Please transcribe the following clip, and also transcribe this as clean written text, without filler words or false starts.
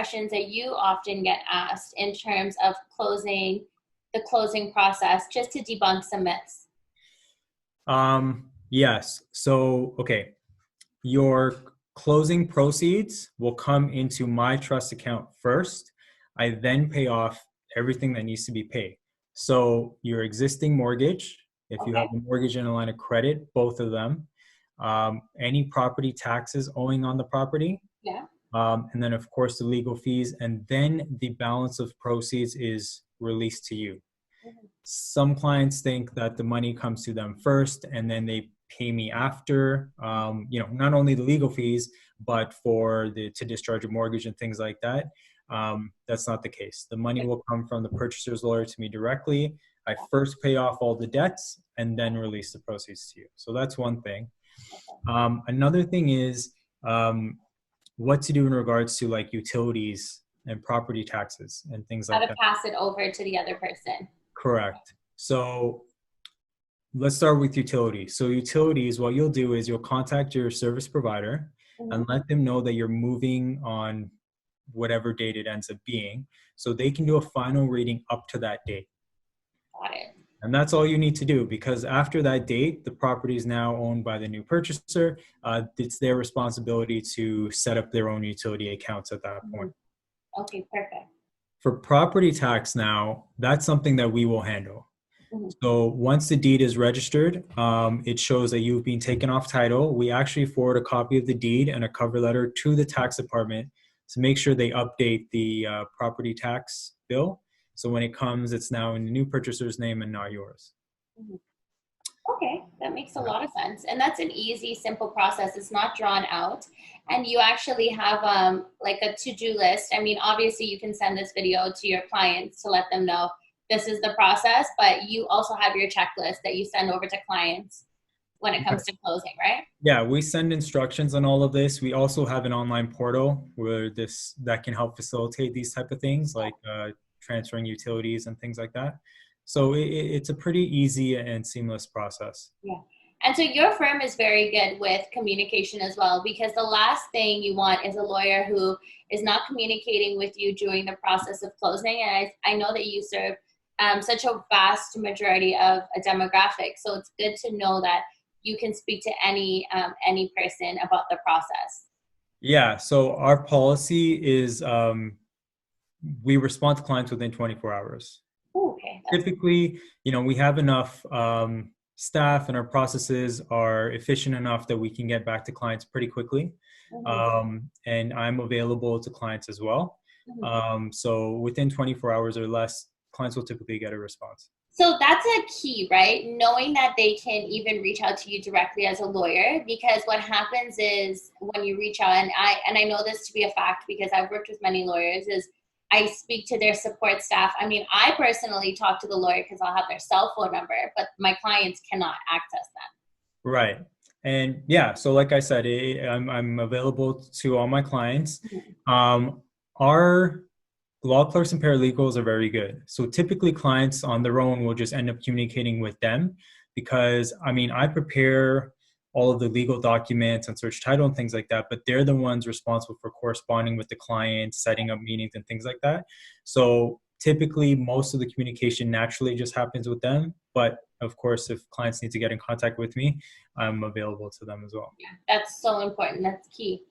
questions that you often get asked in terms of the closing process, just to debunk some myths? Yes. So, okay. Your closing proceeds will come into my trust account first. I then pay off everything that needs to be paid. So your existing mortgage, if you have Okay. a mortgage and a line of credit, both of them, any property taxes owing on the property, Yeah. and then of course the legal fees, and then the balance of proceeds is released to you. Mhm. Some clients think that the money comes to them first and then they pay me after, not only the legal fees, but to discharge a mortgage and things like that. That's not the case. The money will come from the purchaser's lawyer to me directly. I first pay off all the debts and then release the proceeds to you. So that's one thing. Another thing is what to do in regards to like utilities and property taxes and things How like to that. pass it over to the other person. Correct. So let's start with utilities. So utilities, what you'll do is you'll contact your service provider Mhm. and let them know that you're moving on whatever date it ends up being. So they can do a final reading up to that date. Got it. And that's all you need to do, because after that date, the property is now owned by the new purchaser. It's their responsibility to set up their own utility accounts at that point. Mhm. Okay, perfect. For property tax now, that's something that we will handle. Mhm. So once the deed is registered, it shows that you've been taken off title. We actually forward a copy of the deed and a cover letter to the tax department to make sure they update the property tax bill. So when it comes, it's now in the new purchaser's name and not yours. Mhm. Okay, that makes a lot of sense. And that's an easy, simple process. It's not drawn out. And you actually have like a to-do list. I mean, obviously you can send this video to your clients to let them know this is the process, but you also have your checklist that you send over to clients when it comes to closing, right? Yeah, we send instructions on all of this. We also have an online portal that can help facilitate these type of things, like transferring utilities and things like that. So it's a pretty easy and seamless process. Yeah. And so your firm is very good with communication as well, because the last thing you want is a lawyer who is not communicating with you during the process of closing. And I know that you serve such a vast majority of a demographic. So it's good to know that you can speak to any person about the process. Yeah, so our policy is we respond to clients within 24 hours. Ooh, okay, that's Typically, we have enough staff and our processes are efficient enough that we can get back to clients pretty quickly. mhm, And I'm available to clients as well. mhm. So within 24 hours or less, clients will typically get a response. So that's a key, right? Knowing that they can even reach out to you directly as a lawyer, because what happens is when you reach out, and I know this to be a fact because I've worked with many lawyers, is I speak to their support staff. I mean, I personally talk to the lawyer because I'll have their cell phone number, but my clients cannot access Right. And yeah, so like I said, I'm available to all my clients. them. Our law clerks and paralegals are very good. So typically clients on their own will just end up communicating with them because I mean, I prepare all of the legal documents and search title and things like that, but they're the ones responsible for corresponding with the client, setting up meetings and things like that. So typically most of the communication naturally just happens with them. But of course, if clients need to get in contact with me, I'm available to them as well. Yeah, that's so important. That's key.